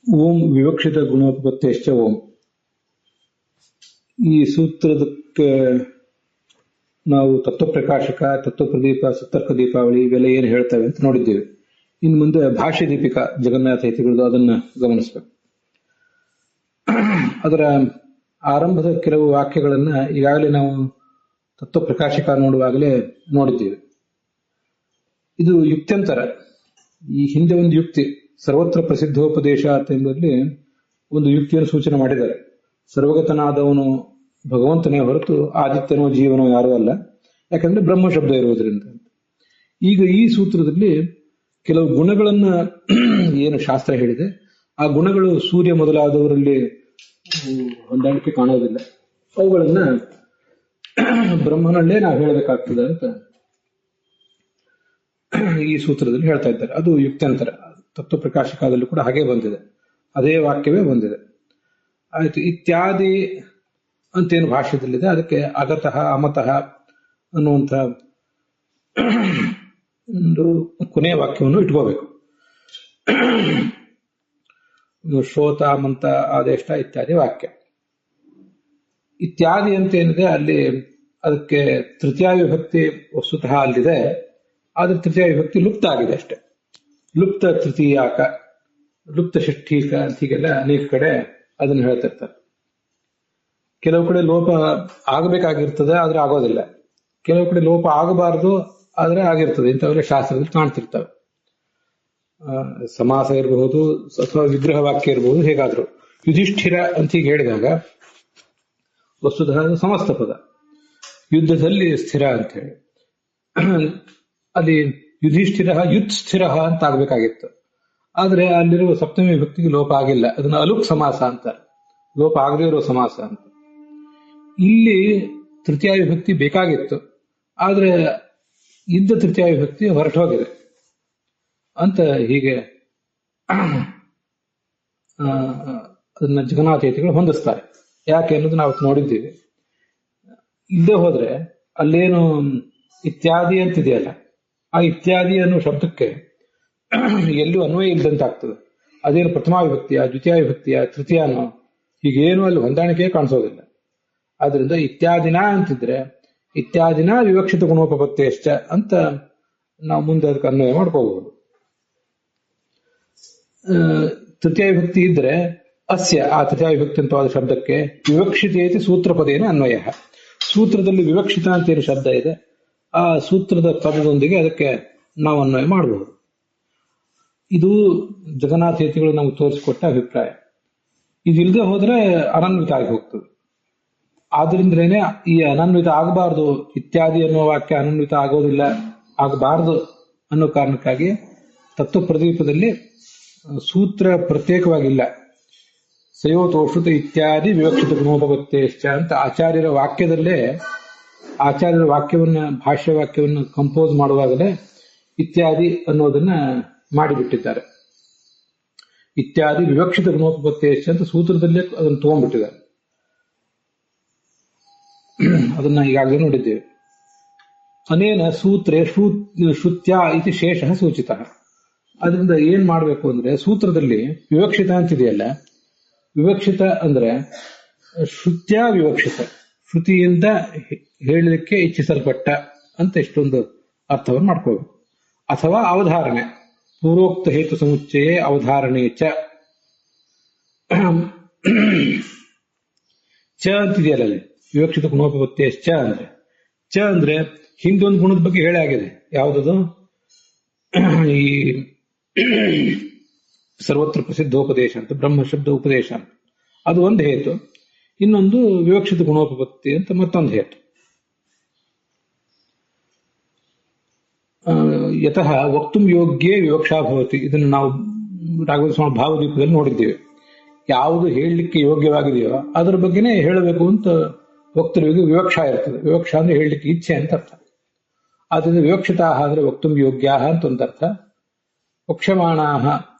ಓಂ ವಿವಕ್ಷಿತ ಗುಣೋಪತ್ತೇಶ್ಚ ಓಂ. ಈ ಸೂತ್ರದಕ್ಕೆ ನಾವು ತತ್ವಪ್ರಕಾಶಕ, ತತ್ವಪ್ರದೀಪ, ಸತ್ತರ್ಕ ದೀಪಾವಳಿ ಇವೆಲ್ಲ ಏನು ಹೇಳ್ತವೆ ಅಂತ ನೋಡಿದ್ದೇವೆ. ಇನ್ನು ಮುಂದೆ ಭಾಷ್ಯ ದೀಪಿಕಾ ಜಗನ್ನಾಥ ಯತಿಗಳದ್ದು ಅದನ್ನ ಗಮನಿಸಬೇಕು. ಅದರ ಆರಂಭದ ಕೆಲವು ವಾಕ್ಯಗಳನ್ನ ಈಗಾಗಲೇ ನಾವು ತತ್ವಪ್ರಕಾಶಕ ನೋಡುವಾಗಲೇ ನೋಡಿದ್ದೇವೆ. ಇದು ಯುಕ್ತ್ಯಂತರ. ಈ ಹಿಂದೆ ಒಂದು ಯುಕ್ತಿ, ಸರ್ವತ್ರ ಪ್ರಸಿದ್ಧೋಪದೇಶ ಎಂಬುದರಲ್ಲಿ ಒಂದು ಯುಕ್ತಿಯನ್ನು ಸೂಚನೆ ಮಾಡಿದ್ದಾರೆ. ಸರ್ವಗತನಾದವನು ಭಗವಂತನೇ ಹೊರತು ಆದಿತ್ಯನೋ ಜೀವನೋ ಯಾರೂ ಅಲ್ಲ, ಯಾಕಂದ್ರೆ ಬ್ರಹ್ಮ ಶಬ್ದ ಇರುವುದರಿಂದ. ಈಗ ಈ ಸೂತ್ರದಲ್ಲಿ ಕೆಲವು ಗುಣಗಳನ್ನ ಏನು ಶಾಸ್ತ್ರ ಹೇಳಿದೆ, ಆ ಗುಣಗಳು ಸೂರ್ಯ ಮೊದಲಾದವರಲ್ಲಿ ಹೊಂದಾಣಿಕೆ ಕಾಣೋದಿಲ್ಲ. ಅವುಗಳನ್ನ ಬ್ರಹ್ಮನಲ್ಲೇ ನಾವು ಹೇಳಬೇಕಾಗ್ತದೆ ಅಂತ ಈ ಸೂತ್ರದಲ್ಲಿ ಹೇಳ್ತಾ ಇದ್ದಾರೆ. ಅದು ಯುಕ್ತ್ಯಂತರ. ತತ್ವಪ್ರಕಾಶಕದಲ್ಲೂ ಕೂಡ ಹಾಗೆ ಬಂದಿದೆ, ಅದೇ ವಾಕ್ಯವೇ ಬಂದಿದೆ. ಆಯ್ತು. ಇತ್ಯಾದಿ ಅಂತೇನು ಭಾಷ್ಯದಲ್ಲಿದೆ, ಅದಕ್ಕೆ ಅಗತಃ ಅಮತಃ ಅನ್ನುವಂಥ ಒಂದು ಕೊನೆಯ ವಾಕ್ಯವನ್ನು ಇಟ್ಕೋಬೇಕು. ಶ್ರೋತ, ಮಂತ, ಆದೇಷ್ಟ ಇತ್ಯಾದಿ ವಾಕ್ಯ. ಇತ್ಯಾದಿ ಅಂತ ಏನಿದೆ ಅಲ್ಲಿ ಅದಕ್ಕೆ ತೃತೀಯ ವಿಭಕ್ತಿ ವಸ್ತುತಃ ಅಲ್ಲಿದೆ, ಆದ್ರೆ ತೃತೀಯ ವಿಭಕ್ತಿ ಲುಪ್ತ ಆಗಿದೆ ಅಷ್ಟೆ. ಲುಪ್ತ ತೃತೀಯಾಕ, ಲುಪ್ತ ಷಷ್ಠೀಕ ಅಂತ ಹೀಗೆಲ್ಲ ಅನೇಕ ಕಡೆ ಅದನ್ನು ಹೇಳ್ತಿರ್ತಾರೆ. ಕೆಲವು ಕಡೆ ಲೋಪ ಆಗಬೇಕಾಗಿರ್ತದೆ, ಆದ್ರೆ ಆಗೋದಿಲ್ಲ. ಕೆಲವು ಕಡೆ ಲೋಪ ಆಗಬಾರದು, ಆದ್ರೆ ಆಗಿರ್ತದೆ. ಇಂಥವೆಲ್ಲ ಶಾಸ್ತ್ರದಲ್ಲಿ ಕಾಣ್ತಿರ್ತವೆ. ಸಮಾಸ ಇರಬಹುದು ಅಥವಾ ವಿಗ್ರಹ ವಾಕ್ಯ ಇರಬಹುದು, ಹೇಗಾದ್ರು. ಯುಧಿಷ್ಠಿರ ಅಂತ ಹೀಗೆ ಹೇಳಿದಾಗ ವಸ್ತುತಃ ಸಮಸ್ತ ಪದ, ಯುದ್ಧದಲ್ಲಿ ಸ್ಥಿರ ಅಂತ ಹೇಳಿ. ಅಲ್ಲಿ ಯುಧಿಷ್ಠಿರ ಯುತ್ ಸ್ಥಿರ ಅಂತ ಆಗ್ಬೇಕಾಗಿತ್ತು, ಆದ್ರೆ ಅಲ್ಲಿರುವ ಸಪ್ತಮಿ ವಿಭಕ್ತಿಗೆ ಲೋಪ ಆಗಿಲ್ಲ. ಅದನ್ನ ಅಲುಕ್ ಸಮಾಸ ಅಂತ, ಲೋಪ ಆಗದೇ ಇರೋ ಸಮಾಸ ಅಂತ. ಇಲ್ಲಿ ತೃತೀಯ ವಿಭಕ್ತಿ ಬೇಕಾಗಿತ್ತು, ಆದ್ರೆ ಇದ್ದ ತೃತೀಯ ವಿಭಕ್ತಿ ಹೊರಟು ಹೋಗಿದೆ ಅಂತ ಹೀಗೆ ಅದನ್ನ ಜಗನ್ನಾಥ ಯತಿಗಳು ಹೊಂದಿಸ್ತಾರೆ. ಯಾಕೆ ಅನ್ನೋದು ನಾವು ನೋಡಿದ್ದೀವಿ. ಇಲ್ಲದೆ ಹೋದ್ರೆ ಅಲ್ಲೇನು ಇತ್ಯಾದಿ ಅಂತಿದೆಯಲ್ಲ, ಆ ಇತ್ಯಾದಿ ಅನ್ನೋ ಶಬ್ದಕ್ಕೆ ಎಲ್ಲೂ ಅನ್ವಯ ಇಲ್ಲದಂತಾಗ್ತದೆ. ಅದೇನು ಪ್ರಥಮ ವಿಭಕ್ತಿಯ, ದ್ವಿತೀಯ ವಿಭಕ್ತಿಯ, ತೃತೀಯನೋ ಹೀಗೇನು ಅಲ್ಲಿ ಹೊಂದಾಣಿಕೆ ಕಾಣಿಸೋದಿಲ್ಲ. ಆದ್ರಿಂದ ಇತ್ಯಾದಿನ ಅಂತಿದ್ರೆ ಇತ್ಯಾದಿನ ವಿವಕ್ಷಿತ ಗುಣೋಪತ್ತೇಶ್ಚ ಅಂತ ನಾವು ಮುಂದೆ ಅದಕ್ಕೆ ಅನ್ವಯ ಮಾಡ್ಕೋಬಹುದು. ತೃತೀಯ ವಿಭಕ್ತಿ ಇದ್ರೆ ಅಸ್ಯ, ಆ ತೃತೀಯ ವಿಭಕ್ತಿ ಅಂತವಾದ ಶಬ್ದಕ್ಕೆ ವಿವಕ್ಷಿತೇತಿ ಸೂತ್ರಪದೇನ ಅನ್ವಯ. ಸೂತ್ರದಲ್ಲಿ ವಿವಕ್ಷಿತ ಅಂತ ಏನು ಶಬ್ದ ಇದೆ, ಆ ಸೂತ್ರದ ಪದದೊಂದಿಗೆ ಅದಕ್ಕೆ ನಾವು ಅನ್ವಯ ಮಾಡಬಹುದು. ಇದು ಜಗನ್ನಾಥ ಯತಿಗಳು ನಮ್ಗೆ ತೋರಿಸಿಕೊಟ್ಟ ಅಭಿಪ್ರಾಯ. ಇದಿಲ್ಲದೆ ಹೋದ್ರೆ ಅನನ್ವಿತ ಆಗಿ ಹೋಗ್ತದೆ. ಆದ್ರಿಂದಲೇ ಈ ಅನನ್ವಿತ ಆಗಬಾರ್ದು, ಇತ್ಯಾದಿ ಅನ್ನುವ ವಾಕ್ಯ ಅನನ್ವಿತ ಆಗೋದಿಲ್ಲ, ಆಗಬಾರದು ಅನ್ನೋ ಕಾರಣಕ್ಕಾಗಿ ತತ್ವ ಪ್ರದೀಪದಲ್ಲಿ ಸೂತ್ರ ಪ್ರತ್ಯೇಕವಾಗಿಲ್ಲ. ಸಯೋತೋಷುತ ಇತ್ಯಾದಿ ವಿವಕ್ಷಿತ ಗುಣೋಪತ್ತೇಶ್ಚ ಅಂತ ಆಚಾರ್ಯರ ವಾಕ್ಯದಲ್ಲೇ, ಆಚಾರ್ಯರ ವಾಕ್ಯವನ್ನ, ಭಾಷ್ಯ ವಾಕ್ಯವನ್ನ ಕಂಪೋಸ್ ಮಾಡುವಾಗಲೇ ಇತ್ಯಾದಿ ಅನ್ನೋದನ್ನ ಮಾಡಿಬಿಟ್ಟಿದ್ದಾರೆ. ಇತ್ಯಾದಿ ವಿವಕ್ಷಿತ ಗುಣೋಪತ್ತೇಶ್ಚ ಅಂತ ಸೂತ್ರದಲ್ಲೇ ಅದನ್ನು ತಗೊಂಡ್ಬಿಟ್ಟಿದ್ದಾರೆ. ಅದನ್ನ ಈಗಾಗಲೇ ನೋಡಿದ್ದೇವೆ. ಅನೇನ ಸೂತ್ರೇ ಶ್ರುತ್ಯ ಇತಿ ಶೇಷ ಸೂಚಿತ. ಅದರಿಂದ ಏನ್ ಮಾಡಬೇಕು ಅಂದ್ರೆ, ಸೂತ್ರದಲ್ಲಿ ವಿವಕ್ಷಿತ ಅಂತಿದೆಯಲ್ಲ, ವಿವಕ್ಷಿತ ಅಂದ್ರೆ ಶ್ರುತ್ಯ ವಿವಕ್ಷಿತ, ಶ್ರುತಿಯಿಂದ ಹೇಳಲಿಕ್ಕೆ ಇಚ್ಛಿಸಲ್ಪಟ್ಟ ಅಂತ ಇಷ್ಟೊಂದು ಅರ್ಥವನ್ನು ಮಾಡ್ಕೋಬೇಕು. ಅಥವಾ ಅವಧಾರಣೆ, ಪೂರ್ವೋಕ್ತ ಹೇತು ಸಮುಚ್ಚಯೇ ಅವಧಾರಣೆ ಚ ಅಂತಿದೆಯಲ್ಲ ಅಲ್ಲಿ ವಿವಕ್ಷಿತ ಗುಣೋಪತ್ತೇಶ್ಚ ಅಂದ್ರೆ. ಚ ಅಂದ್ರೆ ಹಿಂದೊಂದು ಗುಣದ ಬಗ್ಗೆ ಹೇಳಿ ಆಗಿದೆ. ಯಾವುದದು? ಈ ಸರ್ವತ್ರ ಪ್ರಸಿದ್ಧೋಪದೇಶ ಅಂತ, ಬ್ರಹ್ಮ ಶಬ್ದ ಉಪದೇಶ ಅಂತ, ಅದು ಒಂದು ಹೇತು. ಇನ್ನೊಂದು ವಿವಕ್ಷಿತ ಗುಣೋಪಪತ್ತಿ ಅಂತ ಮತ್ತೊಂದು ಹೇತು. ಯತಃ ವಕ್ತುಂ ಯೋಗ್ಯೇ ವಿವಕ್ಷಾ ಭವತಿ. ಇದನ್ನು ನಾವು ರಾಘವೇಂದ್ರ ಸ್ವಾಮಿ ಭಾವದೀಪದಲ್ಲಿ ನೋಡಿದ್ದೇವೆ. ಯಾವುದು ಹೇಳಲಿಕ್ಕೆ ಯೋಗ್ಯವಾಗಿದೆಯೋ ಅದರ ಬಗ್ಗೆನೇ ಹೇಳಬೇಕು ಅಂತ ವಕ್ತೃವಿಗೆ ವಿವಕ್ಷಾ ಇರ್ತದೆ. ವಿವಕ್ಷಾ ಅಂದ್ರೆ ಹೇಳಲಿಕ್ಕೆ ಇಚ್ಛೆ ಅಂತ ಅರ್ಥ. ಆದ್ದರಿಂದ ವಿವಕ್ಷಿತಾ ಅಂದ್ರೆ ವಕ್ತುಂ ಯೋಗ್ಯಾ ಅಂತ ಒಂದು ಅರ್ಥ. ವಕ್ಷ್ಯಮಾಣಾಹ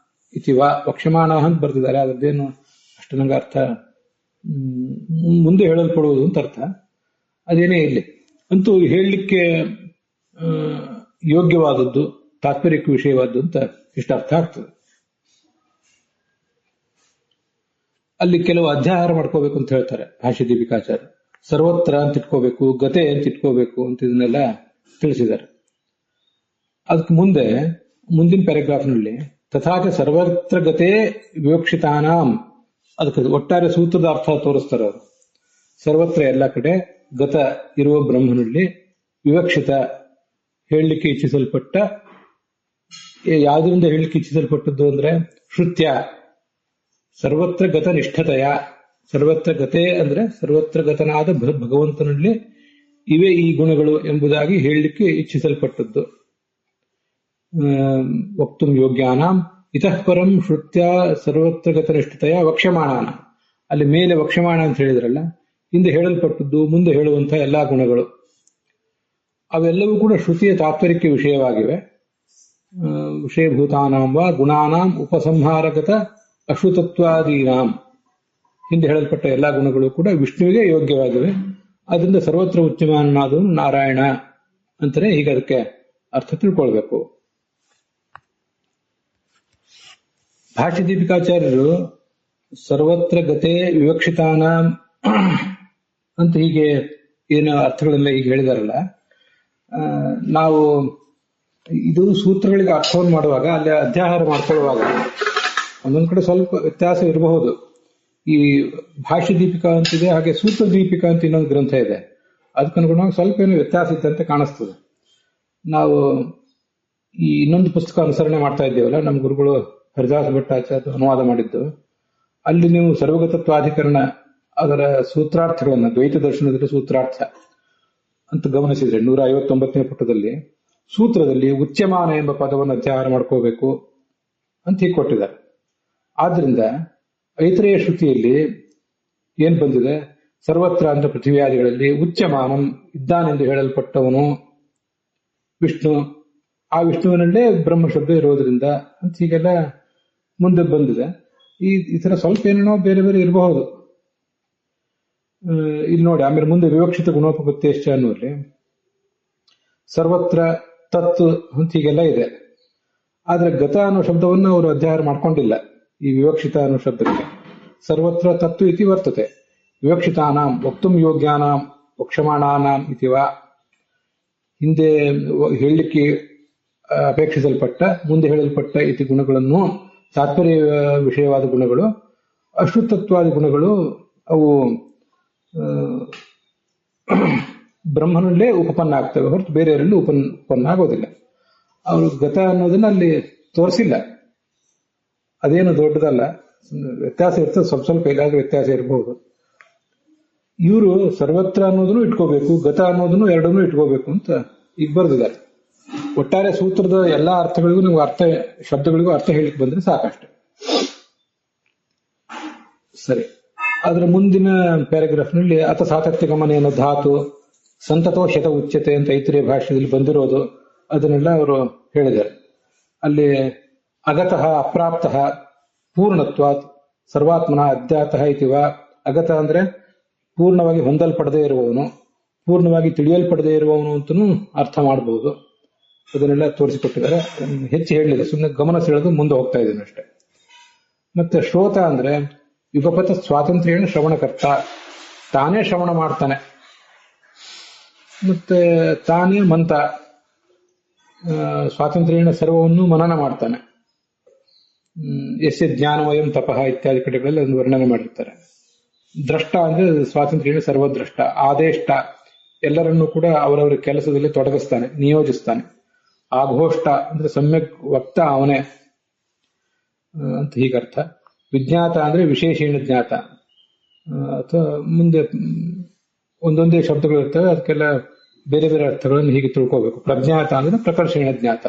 ಇತಿವಾ, ವಕ್ಷ್ಯಮಾಣಾಹ ಅಂತ ಬರ್ತಿದ್ದಾರೆ, ಅದರದ್ದೇನು ಅಷ್ಟು ನಂಗೆ ಅರ್ಥ ಮುಂದೆ ಹೇಳಲ್ಪಡುವುದು ಅಂತ ಅರ್ಥ. ಅದೇನೇ ಇಲ್ಲಿ ಅಂತೂ ಹೇಳಲಿಕ್ಕೆ ಯೋಗ್ಯವಾದದ್ದು, ತಾತ್ಪರ್ಯಕ್ಕೆ ವಿಷಯವಾದ್ದು ಅಂತ ಇಷ್ಟ ಅರ್ಥ ಆಗ್ತದೆ. ಅಲ್ಲಿ ಕೆಲವು ಅಧ್ಯಾಹಾರ ಮಾಡ್ಕೋಬೇಕು ಅಂತ ಹೇಳ್ತಾರೆ ಭಾಷ್ಯ ದೀಪಿಕಾಚಾರ್ಯ. ಸರ್ವತ್ರ ಅಂತ ಇಟ್ಕೋಬೇಕು, ಗತೆ ಅಂತ ಇಟ್ಕೋಬೇಕು ಅಂತ ಇದನ್ನೆಲ್ಲ ತಿಳಿಸಿದ್ದಾರೆ. ಅದಕ್ಕೆ ಮುಂದಿನ ಪ್ಯಾರಾಗ್ರಾಫ್ನಲ್ಲಿ ತಥಾಚ ಸರ್ವತ್ರ ಗತೆ ವಿವಕ್ಷಿತಾನಾಂ, ಅದಕ್ಕೆ ಒಟ್ಟಾರೆ ಸೂತ್ರದ ಅರ್ಥ ತೋರಿಸ್ತಾರೆ ಅವರು. ಸರ್ವತ್ರ ಎಲ್ಲ ಕಡೆ, ಗತ ಇರುವ ಬ್ರಹ್ಮನಲ್ಲಿ, ವಿವಕ್ಷಿತ ಹೇಳಲಿಕ್ಕೆ ಇಚ್ಛಿಸಲ್ಪಟ್ಟ, ಯಾವುದರಿಂದ ಹೇಳಲಿಕ್ಕೆ ಇಚ್ಛಿಸಲ್ಪಟ್ಟದ್ದು ಅಂದ್ರೆ ಶ್ರುತ್ಯ, ಸರ್ವತ್ರ ಗತ ನಿಷ್ಠತೆಯ, ಸರ್ವತ್ರ ಗತೆ ಅಂದ್ರೆ ಸರ್ವತ್ರ ಗತನಾದ ಭಗವಂತನಲ್ಲಿ ಇವೆ ಈ ಗುಣಗಳು ಎಂಬುದಾಗಿ ಹೇಳಲಿಕ್ಕೆ ಇಚ್ಛಿಸಲ್ಪಟ್ಟದ್ದು. ವಕ್ತುಂ ಯೋಗ್ಯಾನಾಂ ಇತಃ ಪರಂ ಶ್ರುತ್ಯ ಸರ್ವತ್ರ ಗತ ನಿಷ್ಠತೆಯ ವಕ್ಷ್ಯಮಾಣಾನ, ಅಲ್ಲಿ ಮೇಲೆ ವಕ್ಷ್ಯಮಾಣ ಅಂತ ಹೇಳಿದ್ರಲ್ಲ, ಹಿಂದೆ ಹೇಳಲ್ಪಟ್ಟದ್ದು, ಮುಂದೆ ಹೇಳುವಂತಹ ಎಲ್ಲಾ ಗುಣಗಳು ಅವೆಲ್ಲವೂ ಕೂಡ ಶ್ರುತಿಯ ತಾತ್ಪರ್ಯಕ್ಕೆ ವಿಷಯವಾಗಿವೆ. ವಿಷಯಭೂತಾನಾಂ ವಾ ಗುಣಾನಾಂ ಉಪಸಂಹಾರಗತ ಅಶ್ರುತತ್ವಾದೀನಾಂ, ಹಿಂದೆ ಹೇಳಲ್ಪಟ್ಟ ಎಲ್ಲಾ ಗುಣಗಳು ಕೂಡ ವಿಷ್ಣುವಿಗೆ ಯೋಗ್ಯವಾಗಿವೆ. ಅದರಿಂದ ಸರ್ವತ್ರ ಉಚ್ಯಮಾನನಾದವನು ನಾರಾಯಣ ಅಂತಾನೆ ಹೀಗೆ ಅದಕ್ಕೆ ಅರ್ಥ ತಿಳ್ಕೊಳ್ಬೇಕು. ಭಾಷ್ಯ ದೀಪಿಕಾಚಾರ್ಯರು ಸರ್ವತ್ರ ಗತೆ ವಿವಕ್ಷಿತಾನ ಅಂತ ಹೀಗೆ ಏನು ಅರ್ಥಗಳೆಲ್ಲ ಈಗ ಹೇಳಿದಾರಲ್ಲ, ನಾವು ಇದು ಸೂತ್ರಗಳಿಗೆ ಅರ್ಥವನ್ನು ಮಾಡುವಾಗ ಅಲ್ಲಿ ಅಧ್ಯಾಹಾರ ಮಾಡ್ಕೊಳ್ಳುವಾಗ ಒಂದೊಂದ್ ಕಡೆ ಸ್ವಲ್ಪ ವ್ಯತ್ಯಾಸ ಇರಬಹುದು. ಈ ಭಾಷ್ಯ ದೀಪಿಕಾ ಅಂತಿದೆ, ಹಾಗೆ ಸೂತ್ರ ದೀಪಿಕಾ ಅಂತ ಇನ್ನೊಂದು ಗ್ರಂಥ ಇದೆ, ಅದಕ್ಕನುಗುಣವಾಗಿ ಸ್ವಲ್ಪ ಏನೋ ವ್ಯತ್ಯಾಸ ಇದ್ದಂತೆ ಕಾಣಿಸ್ತದೆ. ನಾವು ಈ ಇನ್ನೊಂದು ಪುಸ್ತಕ ಅನುಸರಣೆ ಮಾಡ್ತಾ ಇದ್ದೇವಲ್ಲ, ನಮ್ಮ ಗುರುಗಳು ಹರಿದಾಸ ಭಟ್ಟಾಚಾರ್ಯ ಅನುವಾದ ಮಾಡಿದ್ದು, ಅಲ್ಲಿ ನೀವು ಸರ್ವಗತತ್ವಾಧಿಕರಣ ಅದರ ಸೂತ್ರಾರ್ಥಗಳನ್ನ, ದ್ವೈತ ದರ್ಶನದಲ್ಲಿ ಸೂತ್ರಾರ್ಥ ಅಂತ ಗಮನಿಸಿದ್ರೆ 159ನೇ ಪುಟದಲ್ಲಿ ಸೂತ್ರದಲ್ಲಿ ಉಚ್ಯಮಾನ ಎಂಬ ಪದವನ್ನು ಅಧ್ಯಾಹಾರ ಮಾಡ್ಕೋಬೇಕು ಅಂತ ಹೀಗೆ ಕೊಟ್ಟಿದ್ದಾರೆ. ಆದ್ರಿಂದ ಐತರೇಯ ಶ್ರುತಿಯಲ್ಲಿ ಏನ್ ಬಂದಿದೆ, ಸರ್ವತ್ರ ಅಂತ ಪೃಥ್ವಿಯಾದಿಗಳಲ್ಲಿ ಉಚ್ಯಮಾನಂ ಇದ್ದಾನೆಂದು ಹೇಳಲ್ಪಟ್ಟವನು ವಿಷ್ಣು, ಆ ವಿಷ್ಣುವಿನಲ್ಲೇ ಬ್ರಹ್ಮ ಶಬ್ದ ಇರೋದ್ರಿಂದ ಅಂತ ಹೀಗೆಲ್ಲ ಮುಂದೆ ಬಂದಿದೆ. ಈ ತರ ಸ್ವಲ್ಪ ಏನೇನೋ ಬೇರೆ ಬೇರೆ ಇರಬಹುದು. ಇಲ್ಲಿ ನೋಡಿ, ಆಮೇಲೆ ಮುಂದೆ ವಿವಕ್ಷಿತ ಗುಣೋಪಪತ್ತೇಶ್ಚ ಅನ್ನೋಲ್ಲಿ ಸರ್ವತ್ರ ತತ್ ಅಂತ ಹೀಗೆಲ್ಲ ಇದೆ. ಆದ್ರೆ ಗತ ಅನ್ನೋ ಶಬ್ದವನ್ನು ಅವರು ಅಧ್ಯಾಹಾರ ಮಾಡ್ಕೊಂಡಿಲ್ಲ ಈ ವಿವಕ್ಷಿತ ಅನ್ನೋ ಶಬ್ದಕ್ಕೆ. ಸರ್ವತ್ರ ತತ್ತು ಇತಿ ವರ್ತತೆ, ವಿವಕ್ಷಿತಾನಾಂ ವಕ್ತುಂ ಯೋಗ್ಯಾನಾಂ ವಕ್ಷಮಾಣಾನಾಂ ಇತಿವಾ, ಹಿಂದೆ ಹೇಳಲಿಕ್ಕೆ ಅಪೇಕ್ಷಿಸಲ್ಪಟ್ಟ, ಮುಂದೆ ಹೇಳಲ್ಪಟ್ಟ ಇತಿ ಗುಣಗಳನ್ನು, ತಾತ್ಪರ್ಯ ವಿಷಯವಾದ ಗುಣಗಳು, ಅಶ್ರುತತ್ವಾದಿ ಗುಣಗಳು, ಅವು ಬ್ರಹ್ಮನಲ್ಲೇ ಉಪಪನ್ನ ಆಗ್ತವೆ ಹೊರತು ಬೇರೆಯವರಲ್ಲಿ ಉಪಪನ್ನ ಆಗೋದಿಲ್ಲ. ಅವರು ಗತ ಅನ್ನೋದನ್ನ ಅಲ್ಲಿ ತೋರಿಸಿಲ್ಲ. ಅದೇನು ದೊಡ್ಡದಲ್ಲ, ವ್ಯತ್ಯಾಸ ಇರ್ತದೆ, ಸ್ವಲ್ಪ ಸ್ವಲ್ಪ ಎಲ್ಲಾದ್ರೂ ವ್ಯತ್ಯಾಸ ಇರಬಹುದು. ಇವರು ಸರ್ವತ್ರ ಅನ್ನೋದನ್ನು ಇಟ್ಕೋಬೇಕು, ಗತ ಅನ್ನೋದನ್ನು ಎರಡನ್ನೂ ಇಟ್ಕೋಬೇಕು ಅಂತ ಈಗ ಬರೆದಿದ್ದಾರೆ. ಒಟ್ಟಾರೆ ಸೂತ್ರದ ಎಲ್ಲಾ ಅರ್ಥಗಳಿಗೂ ನೀವು ಶಬ್ದಗಳಿಗೂ ಅರ್ಥ ಹೇಳಿಕ್ ಬಂದ್ರೆ ಸಾಕಷ್ಟೆ. ಸರಿ, ಅದರ ಮುಂದಿನ ಪ್ಯಾರಾಗ್ರಾಫ್ ನಲ್ಲಿ ಅಥ ಸಾತತ್ಯ ಗಮನ ಅನ್ನೋ ಧಾತು ಸಂತತೋ ಶತ ಉಚ್ಯತೆ ಅಂತ ಐತರೇಯ ಭಾಷೆಯಲ್ಲಿ ಬಂದಿರೋದು, ಅದನ್ನೆಲ್ಲ ಅವರು ಹೇಳಿದ್ದಾರೆ. ಅಲ್ಲಿ ಅಗತಃ ಅಪ್ರಾಪ್ತಃ ಪೂರ್ಣತ್ವಾತ್ ಸರ್ವಾತ್ಮನ ಅಧ್ಯಾತಃ ಇತಿವ. ಅಗತ ಅಂದ್ರೆ ಪೂರ್ಣವಾಗಿ ಹೊಂದಲ್ಪಡದೇ ಇರುವವನು, ಪೂರ್ಣವಾಗಿ ತಿಳಿಯಲ್ಪಡದೇ ಇರುವವನು ಅಂತನೂ ಅರ್ಥ ಮಾಡಬಹುದು. ಅದನ್ನೆಲ್ಲ ತೋರಿಸಿಕೊಟ್ಟಿದ್ದಾರೆ. ಹೆಚ್ಚು ಹೇಳಲಿಲ್ಲ, ಸುಮ್ಮನೆ ಗಮನ ಸೆಳೆದು ಮುಂದೆ ಹೋಗ್ತಾ ಇದ್ದೀನಿ ಅಷ್ಟೇ. ಮತ್ತೆ ಶ್ರೋತ ಅಂದ್ರೆ ಯುಗಪಥ ಸ್ವಾತಂತ್ರ್ಯ ಶ್ರವಣಕರ್ತ, ತಾನೇ ಶ್ರವಣ ಮಾಡ್ತಾನೆ. ಮತ್ತೆ ತಾನೇ ಮಂತ, ಸ್ವಾತಂತ್ರ್ಯ ಸರ್ವವನ್ನು ಮನನ ಮಾಡ್ತಾನೆ. ಎಸ್ಯ ಜ್ಞಾನಮಯಂ ತಪಃ ಇತ್ಯಾದಿ ಕಡೆಗಳಲ್ಲಿ ಒಂದು ವರ್ಣನೆ ಮಾಡಿರ್ತಾರೆ. ದ್ರಷ್ಟ ಅಂದ್ರೆ ಸ್ವಾತಂತ್ರ್ಯ ಸರ್ವದ್ರಷ್ಟ, ಆದೇಷ್ಟ ಎಲ್ಲರನ್ನೂ ಕೂಡ ಅವರವರ ಕೆಲಸದಲ್ಲಿ ತೊಡಗಿಸ್ತಾನೆ, ನಿಯೋಜಿಸ್ತಾನೆ. ಆಘೋಷ್ಟ ಅಂದ್ರೆ ಸಮ್ಯಕ್ ವಕ್ತ ಅವನೇ ಅಂತ ಹೀಗರ್ಥ. ವಿಜ್ಞಾತ ಅಂದ್ರೆ ವಿಶೇಷಣ ಜ್ಞಾತ, ಅಥವಾ ಮುಂದೆ ಒಂದೊಂದೇ ಶಬ್ದಗಳು ಇರ್ತವೆ, ಅದಕ್ಕೆಲ್ಲ ಬೇರೆ ಬೇರೆ ಅರ್ಥಗಳನ್ನು ಹೀಗೆ ತಿಳ್ಕೋಬೇಕು. ಪ್ರಜ್ಞಾತ ಅಂದ್ರೆ ಪ್ರಕರ್ಷಣ ಜ್ಞಾತ.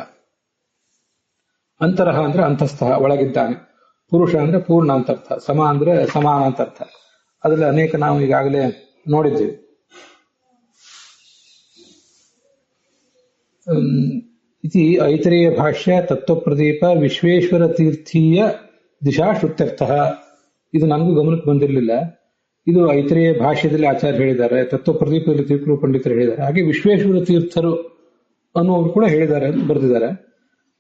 ಅಂತರಹ ಅಂದ್ರೆ ಅಂತಸ್ಥ, ಒಳಗಿದ್ದಾನೆ. ಪುರುಷ ಅಂದ್ರೆ ಪೂರ್ಣ ಅಂತರ್ಥ, ಸಮ ಅಂದ್ರೆ ಸಮಾನ ಅಂತರ್ಥ. ಅದರಲ್ಲಿ ಅನೇಕ ನಾವು ಈಗಾಗಲೇ ನೋಡಿದ್ದೀವಿ. ಇತಿ ಐತರೇಯ ಭಾಷ್ಯ ತತ್ವಪ್ರದೀಪ ವಿಶ್ವೇಶ್ವರ ತೀರ್ಥೀಯ ದಿಶಾ ಶ್ರುತ್ಯರ್ಥ. ಇದು ನನಗೂ ಗಮನಕ್ಕೆ ಬಂದಿರಲಿಲ್ಲ. ಇದು ಐತರೇಯ ಭಾಷ್ಯದಲ್ಲಿ ಆಚಾರ್ಯ ಹೇಳಿದ್ದಾರೆ, ತತ್ವಪ್ರದೀಪದಲ್ಲಿ ತೀರ್ಥರು ಪಂಡಿತರು ಹೇಳಿದ್ದಾರೆ. ಹಾಗೆ ವಿಶ್ವೇಶ್ವರ ತೀರ್ಥರು ಅನ್ನೋರು ಕೂಡ ಹೇಳಿದ್ದಾರೆ ಅಂತ ಬರೆದಿದ್ದಾರೆ.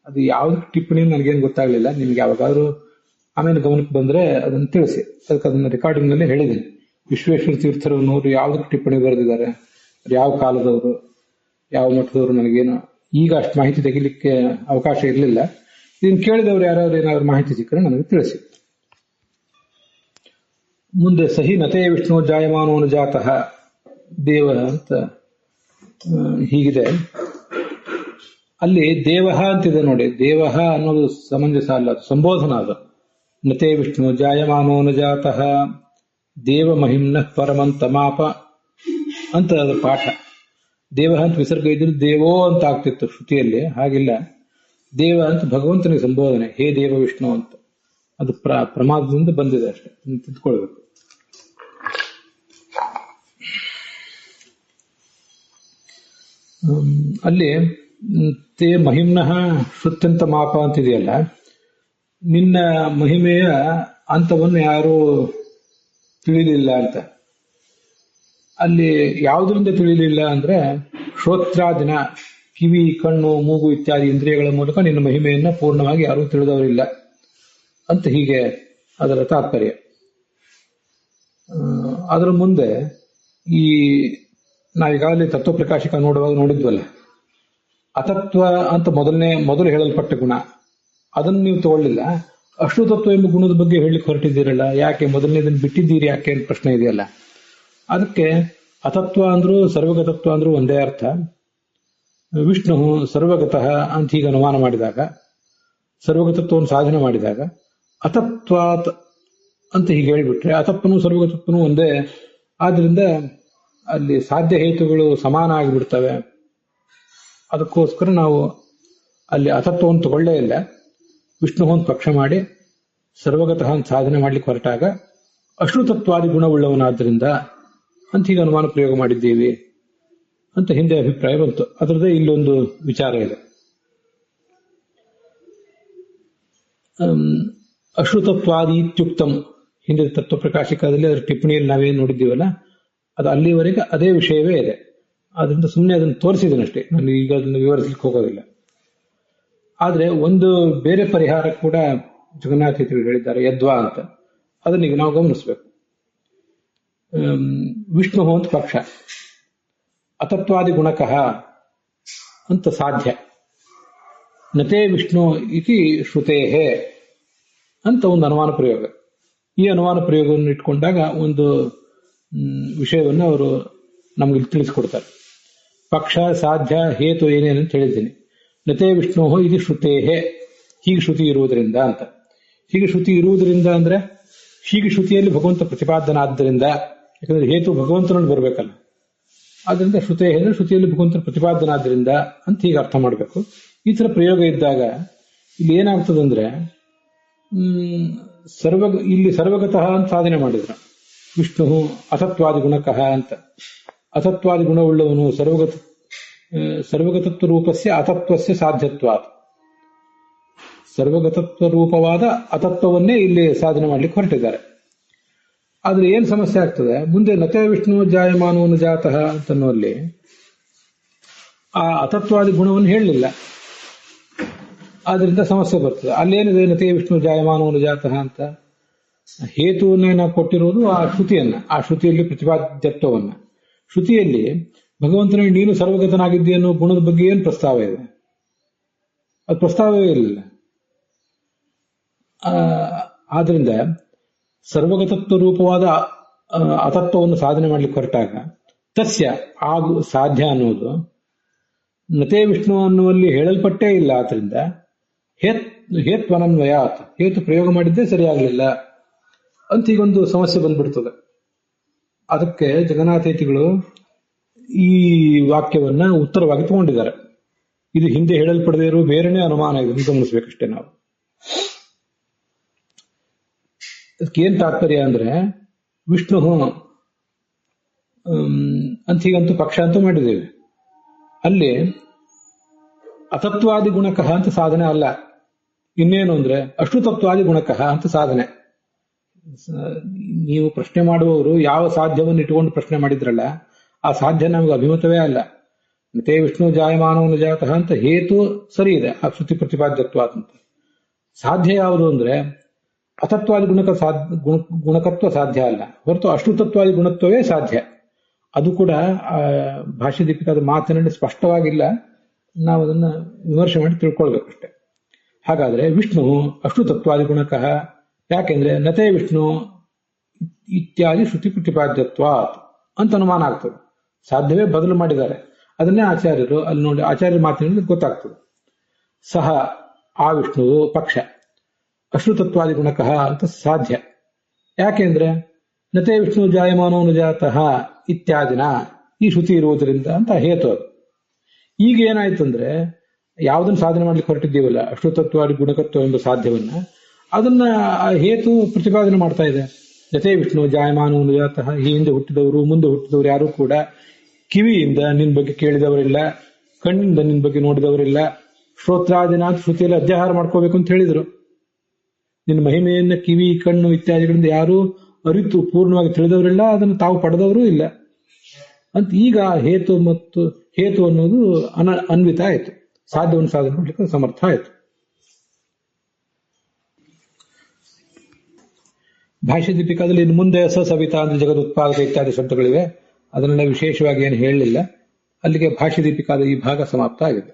ಅದು ಯಾವ್ದು ಟಿಪ್ಪಣಿ ನನಗೇನು ಗೊತ್ತಾಗ್ಲಿಲ್ಲ. ನಿಮ್ಗೆ ಯಾವಾಗಾದ್ರೂ ಆಮೇಲೆ ಗಮನಕ್ಕೆ ಬಂದ್ರೆ ಅದನ್ನು ತಿಳಿಸಿ. ಅದಕ್ಕೆ ಅದನ್ನ ರೆಕಾರ್ಡಿಂಗ್ ನಲ್ಲಿ ಹೇಳಿದ್ದೀನಿ. ವಿಶ್ವೇಶ್ವರ ತೀರ್ಥರವರು ಯಾವುದಕ್ಕೆ ಟಿಪ್ಪಣಿ ಬರೆದಿದ್ದಾರೆ, ಯಾವ ಕಾಲದವರು, ಯಾವ ಮಠದವರು, ನನಗೇನು ಈಗ ಅಷ್ಟು ಮಾಹಿತಿ ತೆಗಿಲಿಕ್ಕೆ ಅವಕಾಶ ಇರಲಿಲ್ಲ. ಇದನ್ನು ಕೇಳಿದವರು ಯಾರಾದ್ರು ಏನಾದ್ರು ಮಾಹಿತಿ ಸಿಕ್ಕರೆ ನನಗೆ ತಿಳಿಸಿ. ಮುಂದೆ ಸಹಿ ನತೇ ವಿಷ್ಣು ಜಾಯಮಾನೋನು ಜಾತಃ ದೇವ ಅಂತ ಹೀಗಿದೆ. ಅಲ್ಲಿ ದೇವಃ ಅಂತಿದೆ ನೋಡಿ. ದೇವಃ ಅನ್ನೋದು ಸಮಂಜಸ ಅಲ್ಲ, ಅದು ಸಂಬೋಧನ. ಅದು ನತೇ ವಿಷ್ಣು ಜಾಯಮಾನೋನು ಜಾತಃ ದೇವ ಮಹಿಮ್ನ ಪರಮಂತಮಾಪ ಅಂತ ಅದು ಪಾಠ. ದೇವ ಅಂತ ವಿಸರ್ಗ ಇದ್ರೆ ದೇವೋ ಅಂತ ಆಗ್ತಿತ್ತು ಶ್ರುತಿಯಲ್ಲಿ, ಹಾಗಿಲ್ಲ. ದೇವ ಅಂತ ಭಗವಂತನಿಗೆ ಸಂಬೋಧನೆ, ಹೇ ದೇವ ವಿಷ್ಣು ಅಂತ. ಅದು ಪ್ರಮಾದದಿಂದ ಬಂದಿದೆ ಅಷ್ಟೇ, ತಿದ್ಕೊಳ್ಬೇಕು. ಅಲ್ಲಿ ತೇ ಮಹಿಮ್ನಃ ಶ್ರುತ್ಯಂತ ಮಾಪ ಅಂತಿದೆಯಲ್ಲ, ನಿನ್ನ ಮಹಿಮೆಯ ಅಂತವನ್ನು ಯಾರೂ ತಿಳಿಲಿಲ್ಲ ಅಂತ. ಅಲ್ಲಿ ಯಾವುದರಿಂದ ತಿಳಿಲಿಲ್ಲ ಅಂದ್ರೆ, ಶ್ರೋತ್ರಾದಿನ ಕಿವಿ, ಕಣ್ಣು, ಮೂಗು ಇತ್ಯಾದಿ ಇಂದ್ರಿಯಗಳ ಮೂಲಕ ನಿನ್ನ ಮಹಿಮೆಯನ್ನ ಪೂರ್ಣವಾಗಿ ಯಾರೂ ತಿಳಿದವರಿಲ್ಲ ಅಂತ, ಹೀಗೆ ಅದರ ತಾತ್ಪರ್ಯ. ಅದರ ಮುಂದೆ ಈ ನಾವೀಗಾಗಲೇ ತತ್ವಪ್ರಕಾಶಿಕ ನೋಡುವಾಗ ನೋಡಿದ್ವಲ್ಲ, ಅತತ್ವ ಅಂತ ಮೊದಲು ಹೇಳಲ್ಪಟ್ಟ ಗುಣ, ಅದನ್ನು ನೀವು ತಗೊಳ್ಳಿಲ್ಲ. ಅಷ್ಟು ತತ್ವ ಎಂಬ ಗುಣದ ಬಗ್ಗೆ ಹೇಳಲಿಕ್ಕೆ ಹೊರಟಿದ್ದೀರಲ್ಲ, ಯಾಕೆ ಮೊದಲನೇದನ್ನು ಬಿಟ್ಟಿದ್ದೀರಿ ಯಾಕೆ ಅಂತ ಪ್ರಶ್ನೆ ಇದೆಯಲ್ಲ. ಅದಕ್ಕೆ ಅತತ್ವ ಅಂದ್ರೂ ಸರ್ವಗತತ್ವ ಅಂದ್ರೂ ಒಂದೇ ಅರ್ಥ. ವಿಷ್ಣು ಸರ್ವಗತಃ ಅಂತ ಹೀಗೆ ಅನುಮಾನ ಮಾಡಿದಾಗ, ಸರ್ವಗತತ್ವವನ್ನು ಸಾಧನೆ ಮಾಡಿದಾಗ, ಅತತ್ವಾತ್ ಅಂತ ಹೀಗೆ ಹೇಳಿಬಿಟ್ರೆ ಅತತ್ವನು ಸರ್ವಗತತ್ವನು ಒಂದೇ. ಆದ್ರಿಂದ ಅಲ್ಲಿ ಸಾಧ್ಯ ಹೇತುಗಳು ಸಮಾನ ಆಗಿಬಿಡ್ತವೆ. ಅದಕ್ಕೋಸ್ಕರ ನಾವು ಅಲ್ಲಿ ಅತತ್ವವನ್ನು ತಗೊಳ್ಳೇ ಇಲ್ಲ. ವಿಷ್ಣುವನ್ನು ಪಕ್ಷ ಮಾಡಿ ಸರ್ವಗತಃ ಅಂತ ಸಾಧನೆ ಮಾಡ್ಲಿಕ್ಕೆ ಹೊರಟಾಗ ಅಶ್ರುತತ್ವಾದಿ ಗುಣವುಳ್ಳವನಾದ್ದರಿಂದ ಅಂತ ಹೀಗೆ ಅನುಮಾನ ಪ್ರಯೋಗ ಮಾಡಿದ್ದೀವಿ ಅಂತ ಹಿಂದೆ ಅಭಿಪ್ರಾಯ ಬಂತು. ಅದರದ್ದೇ ಇಲ್ಲೊಂದು ವಿಚಾರ ಇದೆ. ಅಶ್ರುತತ್ವಾದಿ ಇತ್ಯುಕ್ತಂ ಹಿಂದೆ ತತ್ವಪ್ರಕಾಶಿಕದಲ್ಲಿ ಅದರ ಟಿಪ್ಪಣಿಯಲ್ಲಿ ನಾವೇನು ನೋಡಿದ್ದೀವಲ್ಲ, ಅದು ಅಲ್ಲಿವರೆಗೆ ಅದೇ ವಿಷಯವೇ ಇದೆ. ಆದ್ರಿಂದ ಸುಮ್ಮನೆ ಅದನ್ನು ತೋರಿಸಿದನಷ್ಟೇ, ನಾನು ಈಗ ಅದನ್ನು ವಿವರಿಸಲಿಕ್ಕೆ ಹೋಗೋದಿಲ್ಲ. ಆದ್ರೆ ಒಂದು ಬೇರೆ ಪರಿಹಾರ ಕೂಡ ಜಗನ್ನಾಥ ಹೇಳಿದ್ದಾರೆ, ಯದ್ವಾ ಅಂತ. ಅದನ್ನೀಗ ನಾವು ಗಮನಿಸಬೇಕು. ವಿಷ್ಣು ಅಂತ ಪಕ್ಷ, ಅತತ್ವಾದಿ ಗುಣಕಃ ಅಂತ ಸಾಧ್ಯ, ನತೇ ವಿಷ್ಣು ಇತಿ ಶ್ರುತೇಹೇ ಅಂತ ಒಂದು ಅನುಮಾನ ಪ್ರಯೋಗ. ಈ ಅನುಮಾನ ಪ್ರಯೋಗವನ್ನು ಇಟ್ಕೊಂಡಾಗ ಒಂದು ವಿಷಯವನ್ನು ಅವರು ನಮ್ಗೆ ತಿಳಿಸ್ಕೊಡ್ತಾರೆ. ಪಕ್ಷ, ಸಾಧ್ಯ, ಹೇತು ಏನೇನಂತ ಹೇಳಿದ್ದೀನಿ. ನತೇ ವಿಷ್ಣು ಇದು ಶ್ರುತೇಹೇ, ಹೀಗೆ ಶ್ರುತಿ ಇರುವುದರಿಂದ ಅಂತ. ಹೀಗೆ ಶ್ರುತಿ ಇರುವುದರಿಂದ ಅಂದ್ರೆ ಹೀಗೆ ಶ್ರುತಿಯಲ್ಲಿ ಭಗವಂತ ಪ್ರತಿಪಾದನಾದ್ದರಿಂದ, ಯಾಕಂದ್ರೆ ಹೇತು ಭಗವಂತನಲ್ಲಿ ಬರಬೇಕಲ್ಲ. ಆದ್ರಿಂದ ಶ್ರುತೇ ಅಂದ್ರೆ ಶ್ರುತಿಯಲ್ಲಿ ಭಗವಂತನ ಪ್ರತಿಪಾದನಾದ್ದರಿಂದ ಅಂತ ಹೀಗೆ ಅರ್ಥ ಮಾಡಬೇಕು. ಈ ತರ ಪ್ರಯೋಗ ಇದ್ದಾಗ ಇಲ್ಲಿ ಏನಾಗ್ತದಂದ್ರೆ, ಇಲ್ಲಿ ಸರ್ವಗತಃ ಅಂತ ಸಾಧನೆ ಮಾಡಿದ್ರು. ವಿಷ್ಣು ಅತತ್ವಾದಿ ಗುಣಕಃ ಅಂತ, ಅತತ್ವಾದಿ ಗುಣವುಳ್ಳವನು ಸರ್ವಗತತ್ವ ರೂಪಸ್ಯ ಅತತ್ವಸ್ಯ ಸಾಧ್ಯತ್ವಾತ್, ಸರ್ವಗತತ್ವ ರೂಪವಾದ ಅತತ್ವವನ್ನೇ ಇಲ್ಲಿ ಸಾಧನೆ ಮಾಡ್ಲಿಕ್ಕೆ ಹೊರಟಿದ್ದಾರೆ. ಆದ್ರೆ ಏನ್ ಸಮಸ್ಯೆ ಆಗ್ತದೆ ಮುಂದೆ, ನತೇ ವಿಷ್ಣು ಜಾಯಮಾನವನು ಜಾತಃ ಅಂತನ್ನುವಲ್ಲಿ ಆ ಅತತ್ವಾದಿ ಗುಣವನ್ನು ಹೇಳಲಿಲ್ಲ. ಆದ್ರಿಂದ ಸಮಸ್ಯೆ ಬರ್ತದೆ. ಅಲ್ಲೇನಿದೆ ನತೇ ವಿಷ್ಣು ಜಾಯಮಾನವನು ಜಾತಃ ಅಂತ, ಹೇತುವನ್ನೇ ನಾವು ಕೊಟ್ಟಿರುವುದು ಆ ಶ್ರುತಿಯನ್ನ, ಆ ಶ್ರುತಿಯಲ್ಲಿ ಪ್ರತಿಪಾದ್ಯತ್ವವನ್ನ. ಶ್ರುತಿಯಲ್ಲಿ ಭಗವಂತನಿಗೆ ನೀನು ಸರ್ವಗತನಾಗಿದ್ದೆ ಅನ್ನೋ ಗುಣದ ಬಗ್ಗೆ ಏನು ಪ್ರಸ್ತಾವ ಇದೆ? ಅದು ಪ್ರಸ್ತಾವವೇ ಇಲ್ಲ. ಆದ್ರಿಂದ ಸರ್ವಗತತ್ವ ರೂಪವಾದ ಅತತ್ವವನ್ನು ಸಾಧನೆ ಮಾಡ್ಲಿಕ್ಕೆ ಹೊರಟಾಗ ತಸ್ಯ ಆಗು ಸಾಧ್ಯ ಅನ್ನೋದು ನತೇ ವಿಷ್ಣು ಅನ್ನುವಲ್ಲಿ ಹೇಳಲ್ಪಟ್ಟೇ ಇಲ್ಲ. ಆದ್ರಿಂದ ಹೇತ್ವನನ್ವಯಾತ್, ಹೇತು ಪ್ರಯೋಗ ಮಾಡಿದ್ದೇ ಸರಿಯಾಗಲಿಲ್ಲ ಅಂತ ಈಗೊಂದು ಸಮಸ್ಯೆ ಬಂದ್ಬಿಡ್ತದೆ. ಅದಕ್ಕೆ ಜಗನ್ನಾಥೇತಿಗಳು ಈ ವಾಕ್ಯವನ್ನ ಉತ್ತರವಾಗಿ ತಗೊಂಡಿದ್ದಾರೆ. ಇದು ಹಿಂದೆ ಹೇಳಲ್ಪಡದೇ ಇರುವ ಬೇರೆನೇ ಅನುಮಾನ ಇದೆ, ಗಮನಿಸ್ಬೇಕಷ್ಟೇ ನಾವು. ಅದಕ್ಕೇನ್ ತಾತ್ಪರ್ಯ ಅಂದ್ರೆ, ವಿಷ್ಣು ಅಂತ ಹೀಗಂತೂ ಪಕ್ಷ ಅಂತೂ ಮಾಡಿದ್ದೇವೆ. ಅಲ್ಲಿ ಅತತ್ವಾದಿ ಗುಣಕಃ ಅಂತ ಸಾಧನೆ ಅಲ್ಲ, ಇನ್ನೇನು ಅಂದ್ರೆ ಅಶ್ರುತತ್ವಾದಿ ಗುಣಕಃ ಅಂತ ಸಾಧನೆ. ನೀವು ಪ್ರಶ್ನೆ ಮಾಡುವವರು ಯಾವ ಸಾಧ್ಯವನ್ನು ಇಟ್ಟುಕೊಂಡು ಪ್ರಶ್ನೆ ಮಾಡಿದ್ರಲ್ಲ, ಆ ಸಾಧ್ಯ ನಮಗೆ ಅಭಿಮತವೇ ಅಲ್ಲ. ನತೇ ವಿಷ್ಣು ಜಾಯಮಾನವನು ಜಾತಃ ಅಂತ ಹೇತು ಸರಿ ಇದೆ, ಆ ಶ್ರುತಿ ಪ್ರತಿಪಾದ್ಯತ್ವ ಅಂತ. ಸಾಧ್ಯ ಯಾವುದು ಅಂದ್ರೆ ಅತತ್ವಾದಿ ಗುಣಕತ್ವ ಸಾಧ್ಯ ಅಲ್ಲ, ಹೊರತು ಅಷ್ಟುತತ್ವಾದಿ ಗುಣತ್ವವೇ ಸಾಧ್ಯ. ಅದು ಕೂಡ ಭಾಷ್ಯ ದೀಪಿಕಾದ ಮಾತಿನಲ್ಲಿ ಸ್ಪಷ್ಟವಾಗಿಲ್ಲ, ನಾವು ಅದನ್ನ ವಿಮರ್ಶೆ ಮಾಡಿ ತಿಳ್ಕೊಳ್ಬೇಕಷ್ಟೆ. ಹಾಗಾದ್ರೆ ವಿಷ್ಣು ಅಷ್ಟುತತ್ವಾದಿ ಗುಣಕಃ, ಯಾಕೆಂದ್ರೆ ನತೇ ವಿಷ್ಣು ಇತ್ಯಾದಿ ಶ್ರುತಿ ಪ್ರತಿಪಾದ್ಯತ್ವ ಅಂತ ಅನುಮಾನ ಆಗ್ತದೆ. ಸಾಧ್ಯವೇ ಬದಲು ಮಾಡಿದ್ದಾರೆ, ಅದನ್ನೇ ಆಚಾರ್ಯರು ಅಲ್ಲಿ ನೋಡಿ ಆಚಾರ್ಯರ ಮಾತಿನಲ್ಲಿ ಗೊತ್ತಾಗ್ತದೆ. ಸಹ ಆ ವಿಷ್ಣುವು ಪಕ್ಷ ಅಶ್ರುತತ್ವಾದಿ ಗುಣಕಃ ಅಂತ ಸಾಧ್ಯ. ಯಾಕೆಂದ್ರೆ ನತೇ ವಿಷ್ಣು ಜಾಯಮಾನೋ ನುಜಾತಃ ಇತ್ಯಾದಿನ ಈ ಶ್ರುತಿ ಇರುವುದರಿಂದ ಅಂತ ಹೇತು. ಈಗ ಏನಾಯ್ತಂದ್ರೆ ಯಾವುದನ್ನು ಸಾಧನೆ ಮಾಡ್ಲಿಕ್ಕೆ ಹೊರಟಿದ್ದೀವಲ್ಲ ಅಶ್ರುತತ್ವಾದಿ ಗುಣಕತ್ವ ಎಂಬ ಸಾಧ್ಯವನ್ನ, ಅದನ್ನ ಹೇತು ಪ್ರತಿಪಾದನೆ ಮಾಡ್ತಾ ಇದೆ. ನತೇ ವಿಷ್ಣು ಜಾಯಮಾನೋ ನುಜಾತಃ, ಈ ಹಿಂದೆ ಹುಟ್ಟಿದವರು ಮುಂದೆ ಹುಟ್ಟಿದವರು ಯಾರು ಕೂಡ ಕಿವಿಯಿಂದ ನಿನ್ ಬಗ್ಗೆ ಕೇಳಿದವರಿಲ್ಲ, ಕಣ್ಣಿಂದ ನಿನ್ ಬಗ್ಗೆ ನೋಡಿದವರಿಲ್ಲ, ಶ್ರೋತ್ರಾದಿನ ಶ್ರುತಿಯಲ್ಲಿ ಅಧ್ಯಾಹಾರ ಮಾಡ್ಕೋಬೇಕು ಅಂತ ಹೇಳಿದ್ರು. ನಿನ್ನ ಮಹಿಮೆಯನ್ನ ಕಿವಿ ಕಣ್ಣು ಇತ್ಯಾದಿಗಳಿಂದ ಯಾರೂ ಅರಿತು ಪೂರ್ಣವಾಗಿ ತಿಳಿದವರಿಲ್ಲ, ಅದನ್ನು ತಾವು ಪಡೆದವರೂ ಇಲ್ಲ ಅಂತ. ಈಗ ಹೇತು ಅನ್ನೋದು ಅನ್ವಿತ ಆಯಿತು, ಸಾಧ್ಯವನ್ನು ಸಾಧನೆ ಮಾಡಲಿಕ್ಕೆ ಸಮರ್ಥ ಆಯಿತು. ಭಾಷ್ಯ ದೀಪಿಕಾದಲ್ಲಿ ಇನ್ನು ಮುಂದೆ ಸವಿತಾ ಅಂದ್ರೆ ಜಗದುತ್ಪಾದಕ ಇತ್ಯಾದಿ ಶಬ್ದಗಳಿವೆ, ಅದನ್ನೆಲ್ಲ ವಿಶೇಷವಾಗಿ ಏನು ಹೇಳಲಿಲ್ಲ. ಅಲ್ಲಿಗೆ ಭಾಷ್ಯ ದೀಪಿಕಾದ ಈ ಭಾಗ ಸಮಾಪ್ತ ಆಗಿದೆ.